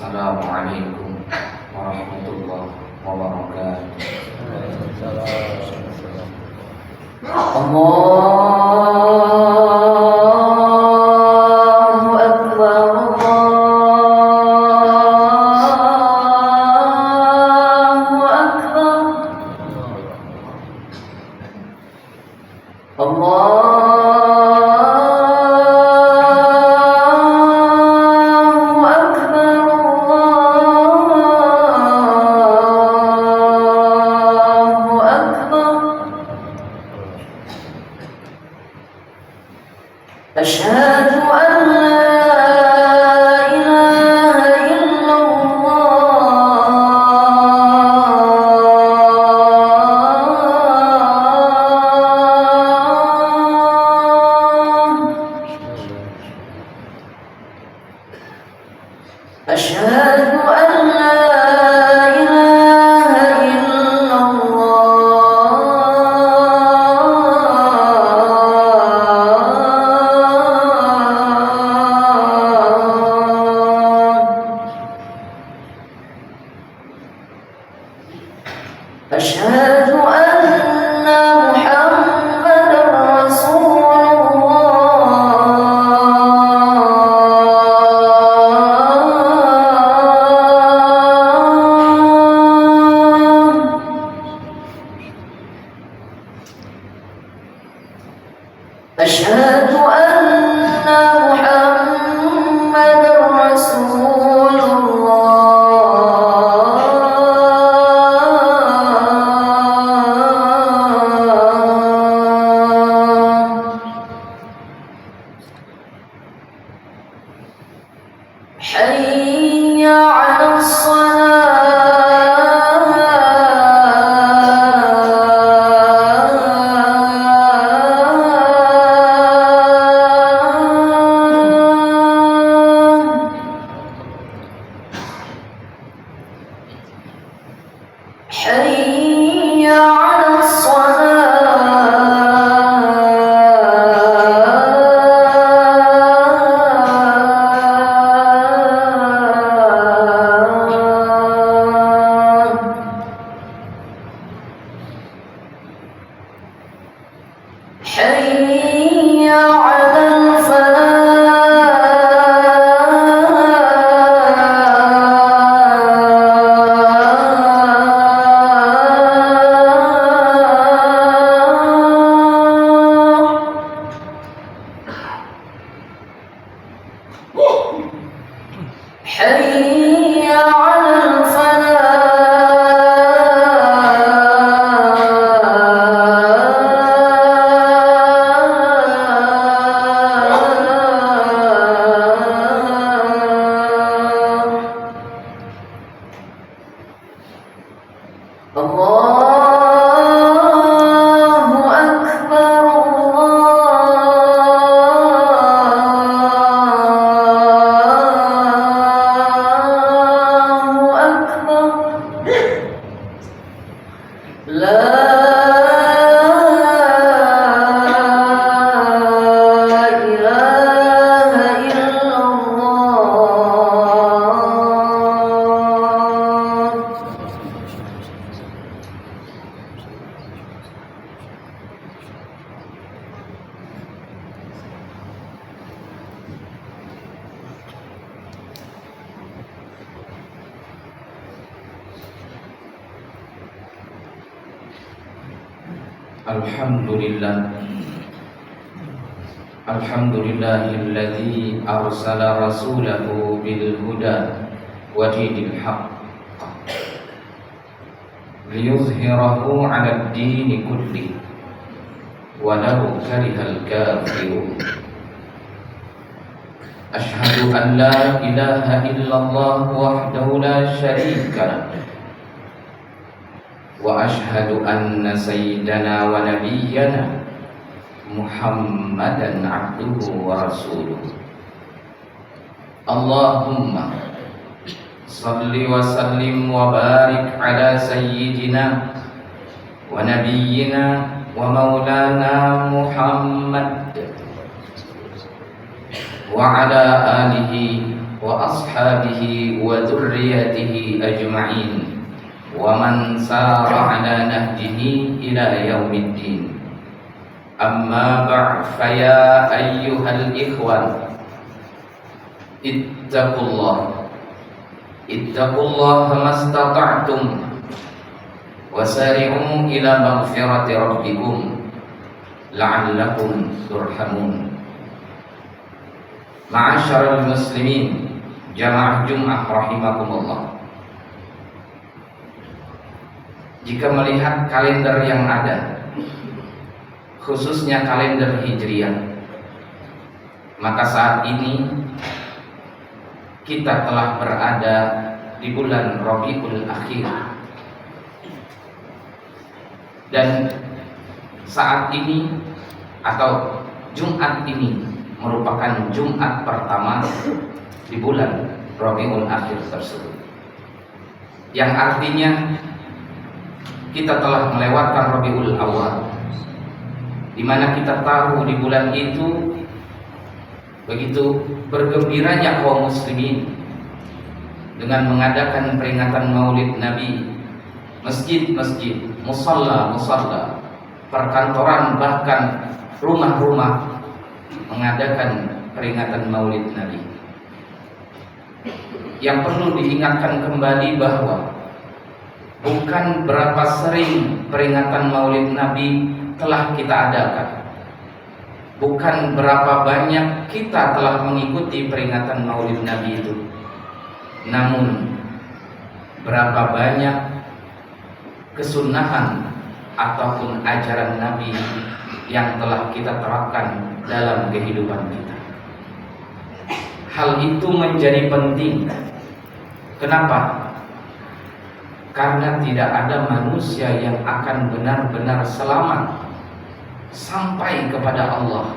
Assalamualaikum warahmatullahi wabarakatuh. Allahu Akbar, Allahu Akbar, أشهد أن لا إله إلا الله. أشهد أن لا إله إلا أشهد أن محمدا رسول الله. أشهد أن محمدا رسول حي على حي على حي على حي على الله أكبر، الله أكبر، لا إله إلا الله. Alhamdulillah, alhamdulillahilladzi arsala rasulahu bil huda wa dinil haqq liyuzhirahu 'ala ad-dini kulli walau karihal kafirun. Ashhadu an la ilaha illallah wahdahu la syarika lah, wa ashhadu anna sayyidana wa nabiyyana Muhammadan abduhu wa rasuluh. Allahumma salli wa sallim wa barik ala sayyidina wa nabiyyina wa maulana Muhammad wa ala alihi وأصحابه وذريته أجمعين ومن سار على نهجه إلى يوم الدين. أما بعد فيا أيها الإخوة اتقوا الله ما استطعتم وسارعوا إلى مغفرة ربكم لعلكم ترحمون. Ma'asyiral muslimin, jamaah Jumat rahimakumullah. Jika melihat kalender yang ada, khususnya kalender Hijriah, maka saat ini kita telah berada di bulan Rabiul Akhir. Dan saat ini atau Jumat ini merupakan Jumat pertama di bulan Rabiul Akhir tersebut, yang artinya kita telah melewatkan Rabiul Awal, di mana kita tahu di bulan itu begitu bergembiranya kaum muslimin dengan mengadakan peringatan Maulid Nabi, masjid-masjid, musalla-musalla, perkantoran, bahkan rumah-rumah mengadakan peringatan Maulid Nabi. Yang perlu diingatkan kembali bahwa bukan berapa sering peringatan Maulid Nabi telah kita adakan, bukan berapa banyak kita telah mengikuti peringatan Maulid Nabi itu, namun berapa banyak kesunahan ataupun ajaran Nabi yang telah kita terapkan dalam kehidupan kita. Hal itu menjadi penting. Kenapa? Karena tidak ada manusia yang akan benar-benar selamat sampai kepada Allah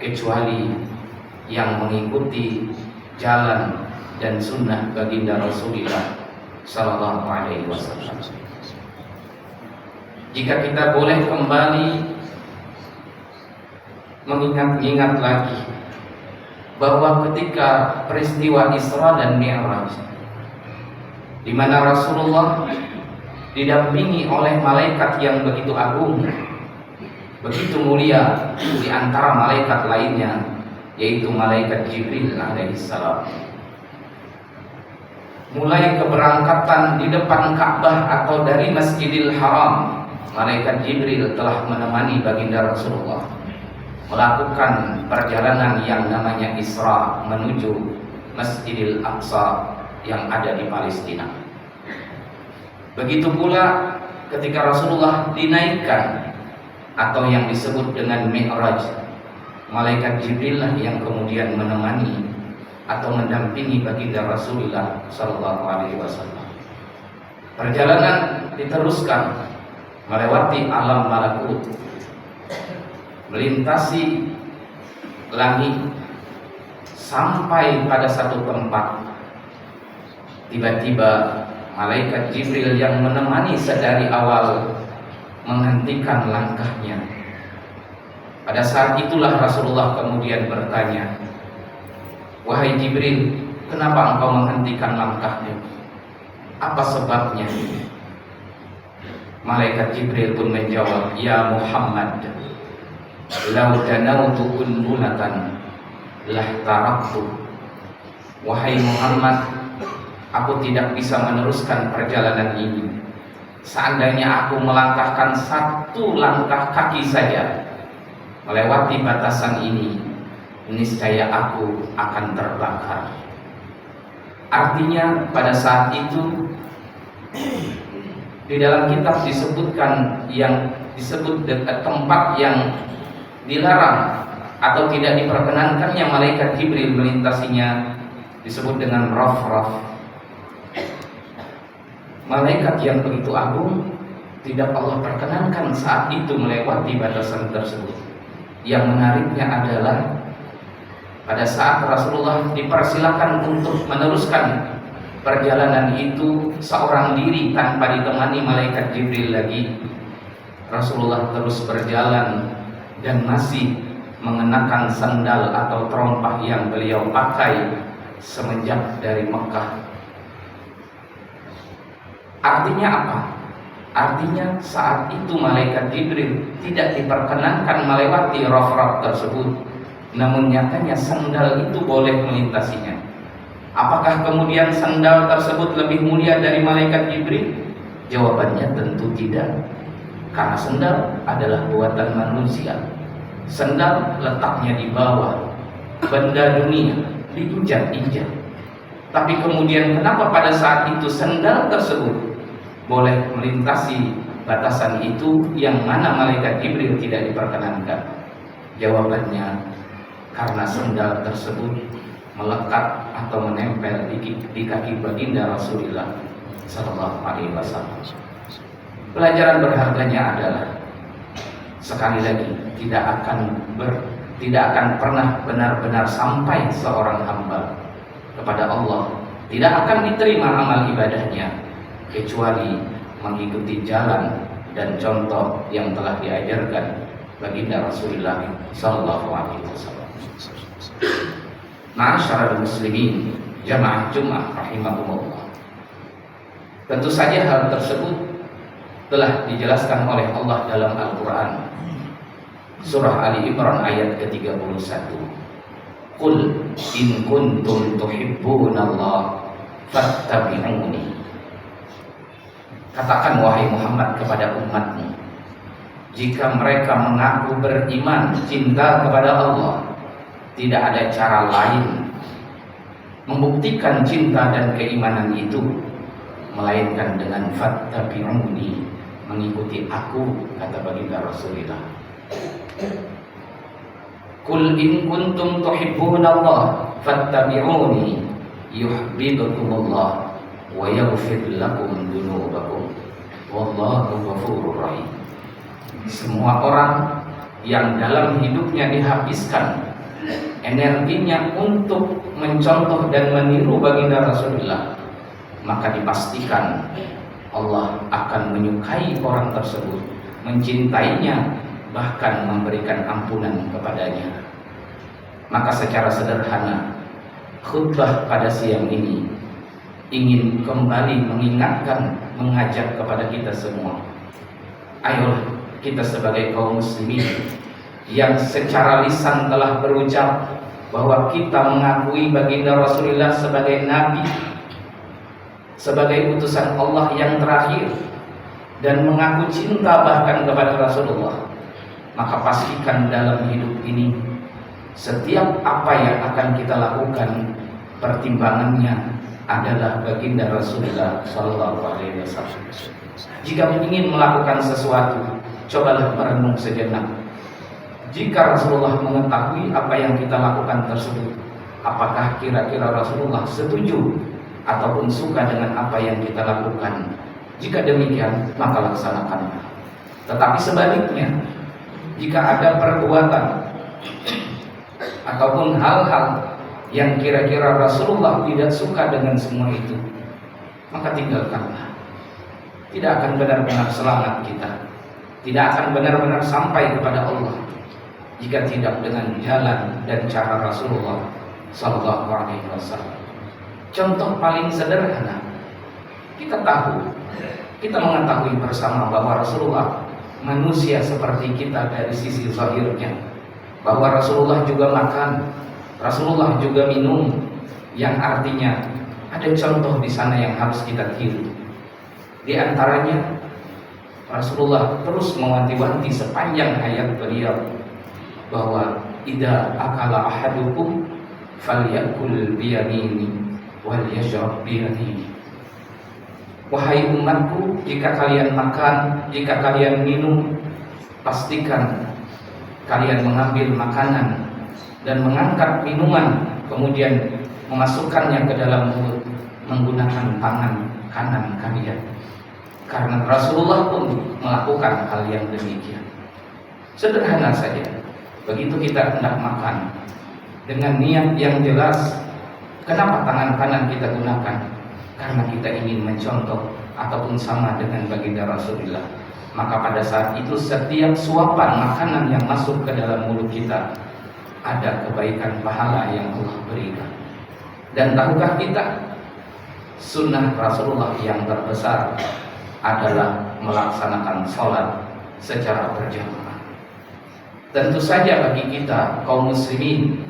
kecuali yang mengikuti jalan dan sunnah baginda Rasulullah sallallahu alaihi wasallam. Jika kita boleh kembali mengingat lagi bahwa ketika peristiwa Isra dan Mi'raj, di mana Rasulullah didampingi oleh malaikat yang begitu agung, begitu mulia di antara malaikat lainnya, yaitu malaikat Jibril alaihissalam. Mulai keberangkatan di depan Ka'bah atau dari Masjidil Haram, malaikat Jibril telah menemani baginda Rasulullah melakukan perjalanan yang namanya Isra menuju Masjidil Aqsa yang ada di Palestina. Begitu pula ketika Rasulullah dinaikkan atau yang disebut dengan Mi'raj, malaikat Jibril lah yang kemudian menemani atau mendampingi baginda Rasulullah sallallahu alaihi wasallam. Perjalanan diteruskan melewati alam malakut, melintasi langit sampai pada satu tempat. Tiba-tiba malaikat Jibril yang menemani sedari awal menghentikan langkahnya. Pada saat itulah Rasulullah kemudian bertanya, "Wahai Jibril, kenapa engkau menghentikan langkahmu? Apa sebabnya?" Malaikat Jibril pun menjawab, "Ya Muhammad, lau danautu unbunatan lah taraktu." Wahai Muhammad, aku tidak bisa meneruskan perjalanan ini. Seandainya aku melangkahkan satu langkah kaki saja melewati batasan ini, niscaya aku akan terbakar. Artinya pada saat itu di dalam kitab disebutkan yang disebut tempat yang dilarang atau tidak diperkenankannya malaikat Jibril melintasinya disebut dengan raf-raf. Malaikat yang begitu agung tidak Allah perkenankan saat itu melewati batasan tersebut. Yang menariknya adalah pada saat Rasulullah dipersilakan untuk meneruskan perjalanan itu seorang diri tanpa ditemani malaikat Jibril lagi, Rasulullah terus berjalan dan masih mengenakan sandal atau terompah yang beliau pakai semenjak dari Mekah. Artinya apa? Artinya saat itu malaikat Jibril tidak diperkenankan melewati raf-raf tersebut, namun nyatanya sandal itu boleh melintasinya. Apakah kemudian sandal tersebut lebih mulia dari malaikat Jibril? Jawabannya tentu tidak, karena sandal adalah buatan manusia. Sandal letaknya di bawah, benda dunia diinjak-injak. Tapi kemudian kenapa pada saat itu sandal tersebut boleh melintasi batasan itu yang mana malaikat Jibril tidak diperkenankan? Jawabannya karena sandal tersebut melekat atau menempel di kaki baginda Rasulullah Sallallahu Alaihi Wasallam. Pelajaran berharganya adalah, sekali lagi, tidak akan pernah benar-benar sampai seorang hamba kepada Allah, tidak akan diterima amal ibadahnya kecuali mengikuti jalan dan contoh yang telah diajarkan baginda Rasulullah Sallallahu Alaihi Wasallam. Ma'asyiral muslimin, jamaah Jumat rahimakumullah. Tentu saja hal tersebut telah dijelaskan oleh Allah dalam Al-Quran, surah Ali Imran ayat ke-31. Qul in kuntum tuhibbunallah fattabi'uni. Katakan wahai Muhammad kepada umatmu, jika mereka mengaku beriman, cinta kepada Allah, tidak ada cara lain membuktikan cinta dan keimanan itu melainkan dengan fattabi'uni, mengikuti aku, kata baginda Rasulullah. Qul in kuntum tuhibbunallah fattabi'uni yuhibbukumullah wa yaghfir lakum dzunubakum wallahu ghafurur rahim. Semua orang yang dalam hidupnya dihabiskan energinya untuk mencontoh dan meniru baginda Rasulullah, maka dipastikan Allah akan menyukai orang tersebut, mencintainya, bahkan memberikan ampunan kepadanya. Maka secara sederhana, khutbah pada siang ini ingin kembali mengingatkan, mengajak kepada kita semua, ayolah kita sebagai kaum muslimin yang secara lisan telah berucap bahwa kita mengakui baginda Rasulullah sebagai nabi, sebagai utusan Allah yang terakhir, dan mengaku cinta bahkan kepada Rasulullah, maka pastikan dalam hidup ini setiap apa yang akan kita lakukan pertimbangannya adalah baginda Rasulullah Sallallahu Alaihi Wasallam. Jika ingin melakukan sesuatu, cobalah merenung sejenak. Jika Rasulullah mengetahui apa yang kita lakukan tersebut, apakah kira-kira Rasulullah setuju ataupun suka dengan apa yang kita lakukan? Jika demikian, maka laksanakanlah. Tetapi sebaliknya, jika ada perbuatan ataupun hal-hal yang kira-kira Rasulullah tidak suka dengan semua itu, maka tinggalkanlah. Tidak akan benar-benar selamat kita, tidak akan benar-benar sampai kepada Allah jika tidak dengan jalan dan cara Rasulullah Sallallahu Alaihi Wasallam. Contoh paling sederhana, kita mengetahui bersama bahwa Rasulullah manusia seperti kita dari sisi zahirnya, bahwa Rasulullah juga makan, Rasulullah juga minum, yang artinya ada contoh di sana yang harus kita tiru. Di antaranya Rasulullah terus mewanti-wanti sepanjang hayat beliau bahwa idza akala ahadukum falyakul biyamini wal yashrab biyamini. Wahai umatku, jika kalian makan, jika kalian minum, pastikan kalian mengambil makanan dan mengangkat minuman, kemudian memasukkannya ke dalam mulut menggunakan tangan kanan kalian. Karena Rasulullah pun melakukan hal yang demikian. Sederhana saja. Begitu kita hendak makan dengan niat yang jelas, kenapa tangan kanan kita gunakan? Karena kita ingin mencontoh ataupun sama dengan baginda Rasulullah. Maka pada saat itu setiap suapan makanan yang masuk ke dalam mulut kita ada kebaikan pahala yang Allah berikan. Dan tahukah kita sunnah Rasulullah yang terbesar adalah melaksanakan sholat secara berjamaah. Tentu saja bagi kita kaum muslimin,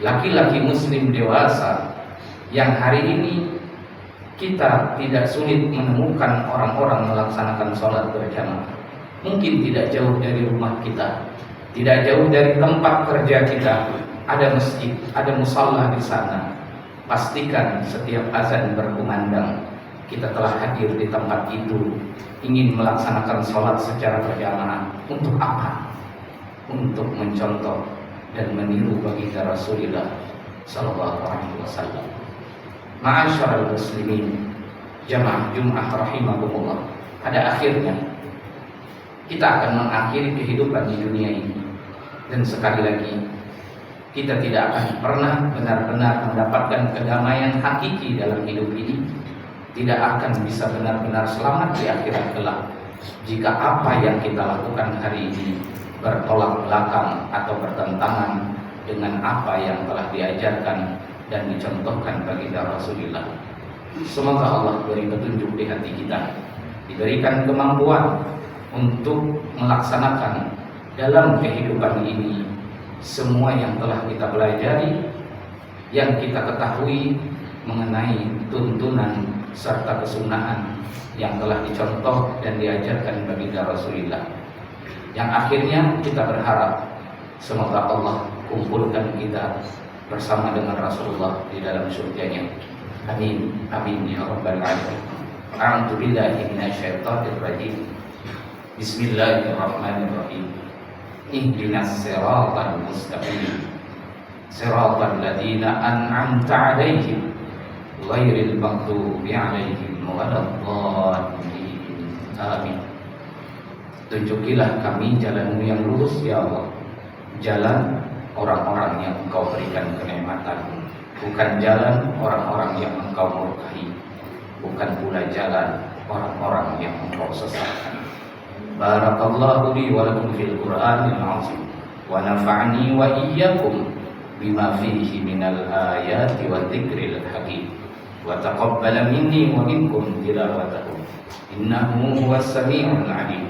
laki-laki muslim dewasa, yang hari ini kita tidak sulit menemukan orang-orang melaksanakan sholat berjamaah. Mungkin tidak jauh dari rumah kita, tidak jauh dari tempat kerja kita, ada masjid, ada musalla di sana. Pastikan setiap azan berkumandang, kita telah hadir di tempat itu, ingin melaksanakan sholat secara berjamaah. Untuk apa? Untuk mencontoh dan meniru baginda Rasulullah Sallallahu Alaihi Wasallam. Ma'asyiral muslimin, jamaah Jum'ah rahimakumullah. Pada akhirnya kita akan mengakhiri kehidupan di dunia ini, dan sekali lagi kita tidak akan pernah benar-benar mendapatkan kedamaian hakiki dalam hidup ini, tidak akan bisa benar-benar selamat di akhirat kelak jika apa yang kita lakukan hari ini bertolak belakang atau bertentangan dengan apa yang telah diajarkan dan dicontohkan baginda Rasulullah. Semoga Allah beri petunjuk di hati kita, diberikan kemampuan untuk melaksanakan dalam kehidupan ini semua yang telah kita pelajari, yang kita ketahui mengenai tuntunan serta kesunahan yang telah dicontoh dan diajarkan baginda Rasulullah. Yang akhirnya kita berharap semoga Allah kumpulkan kita bersama dengan Rasulullah di dalam surganya. Amin, amin ya rabbal alamin. A'udzu billahi minasyaitonir rajim. Bismillahirrahmanirrahim. Ihdinas siratal mustaqim, siratal ladzina an'amta 'alaihim ghairil maghdubi 'alaihim waladdallin. Amin. Tunjukilah kami jalan-Mu yang lurus ya Allah, jalan orang-orang yang Engkau berikan kenikmatan, bukan jalan orang-orang yang Engkau murkai, bukan pula jalan orang-orang yang Engkau sesatkan. Barakallahu li wa lakum fil Qur'anil 'azim wa nafa'ani wa iyyakum bima fihi minal ayati wa dzikril hakim wa taqabbala minni wa minkum tilawatahu innahu huwas samiul 'alim.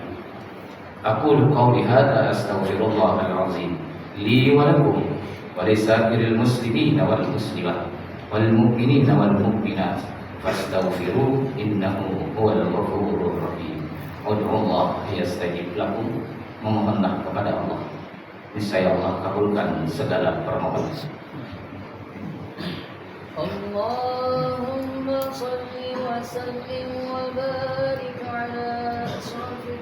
Aqulu qawli hadza astaghfirullahal 'azim li wa lakum wa lisairil muslimina wal muslimat wal mu'minina wal mu'minat fastaghfiruhu innahu huwal ghafurur rahim. Ud'ullah yastajib lakum. Memohonlah kepada Allah, niscaya Allah kabulkan segala permohonan. Allahumma salli wa sallim wa barik ala asrafil.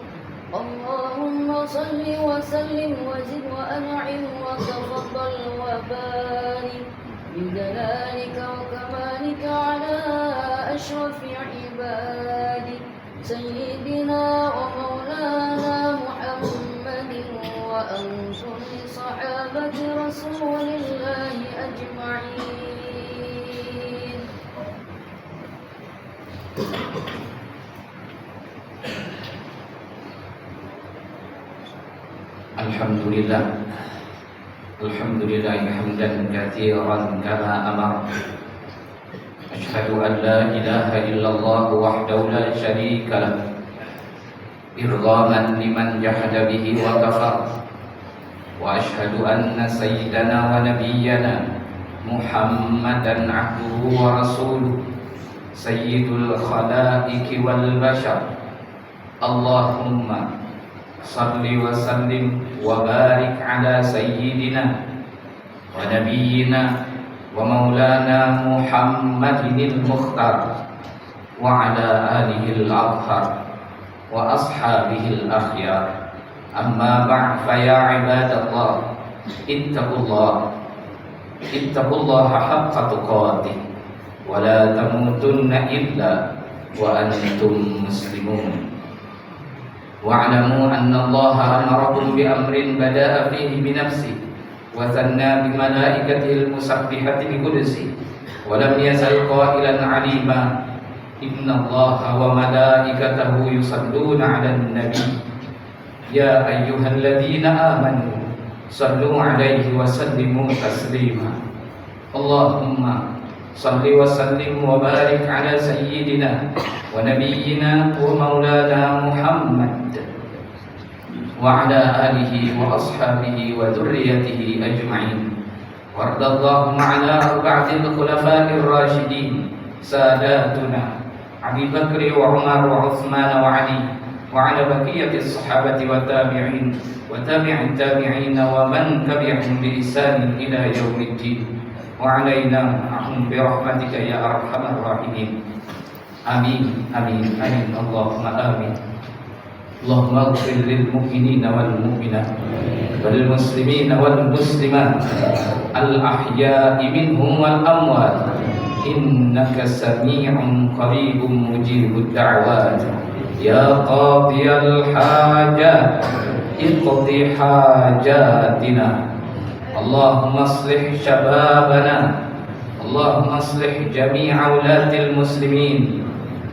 Allahumma salli wa sallim wa zid wa an'im wa tafaddal wa barik bi jalalika wa kamalika ala asrafi ibadik Sayyidina wa maulana Muhammadin wa ansuri sahabati Rasulillahi ajma'in. Alhamdulillah, alhamdulillah hamdan katsiran kama amara. Asyhadu an la ilaha illallah wahdahu la syarika lah, irghaman liman jahada bihi wa kafar. Wa asyhadu anna sayyidana wa nabiyyana Muhammadan abduhu wa rasuluh, sayyidul khalaiqi wal bashar. Allahumma salli wa sallim wa barik ala sayyidina wa nabiyyina wa maulana Muhammadinil Mukhtar wa ala alihi al-athhar wa ashabihil akhyar. Amma ba'd, fa ya ibadallah ittaqullaha haqqa tuqatih wa la tamutunna illa wa antum muslimun. Wa'lamu anna Allaha amarakum bi amrin bada'a fihi bi nafsihi wa thanna bi malaikatihi al-musabbihati bi qudsihi wa lam yazal qailan 'alima inna Allaha wa malaikatahu yusalluna 'alan nabi ya ayyuhalladzina amanu sallu 'alaihi wa sallimu taslima. Allahumma صل وسلم وبارك على سيدنا ونبينا ومولانا محمد وعلى آله وأصحابه وذريته أجمعين. وارض اللهم على أربعة الخلفاء الراشدين ساداتنا أبي بكر وعمر وعثمان وعلي، وعلى بقية الصحابة والتابعين وتابع التابعين ومن تبعهم بإحسان إلى يوم الدين، وعلينا معهم برحمتك يا أرحم الراحمين. آمين آمين آمين اللهم آمين. اللهم اغفر للمؤمنين والمؤمنات والمسلمين والمسلمات الأحياء منهم والأموات إنك سميع قريب مجيب الدعوات. يا قاضي الحاجات اقض حاجاتنا. اللهم اصلح شبابنا، اللهم اصلح جميع ولاة المسلمين.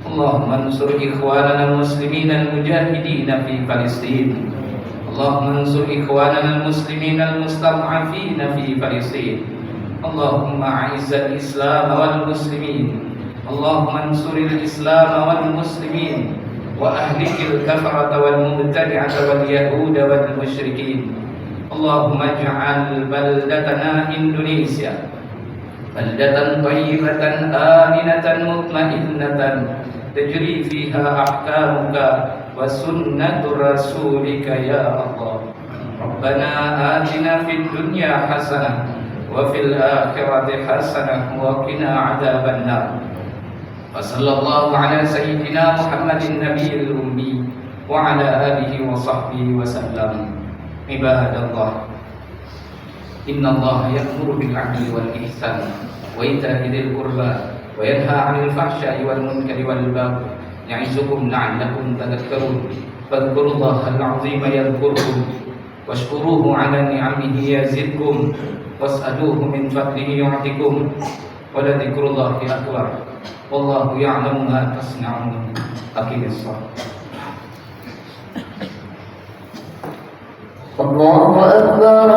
اللهم انصر إخواننا المسلمين المجاهدين في فلسطين. اللهم انصر إخواننا المسلمين المستضعفين في فلسطين. اللهم أعز الإسلام والمسلمين. اللهم انصر الإسلام والمسلمين وأهلك الكفرة والمبتدعة واليهود والمشركين. اللهم اجعل بلدتنا إندونيسيا بلدة طيبة آمنة مطمئنة تجري فيها أحكامك وسنة رسولك يا الله. ربنا آتنا في الدنيا حسنة وفي الآخرة حسنة وقنا عذاب النار. وصلى الله على سيدنا محمد النبي الأمي وعلى آله وصحبه وسلم. عباد الله، إن الله يأمر بالعدل والإحسان وإيتاء ذي القربى وينهى عن الفحشاء والمنكر والبغي يعظكم لعلكم تذكرون. فاذكروا الله العظيم يذكركم واشكروه على نعمه يزدكم واسألوه من فضله يعطكم ولذكر الله أكبر والله يعلم ما تصنعون. أقم الصلاة. الله أكبر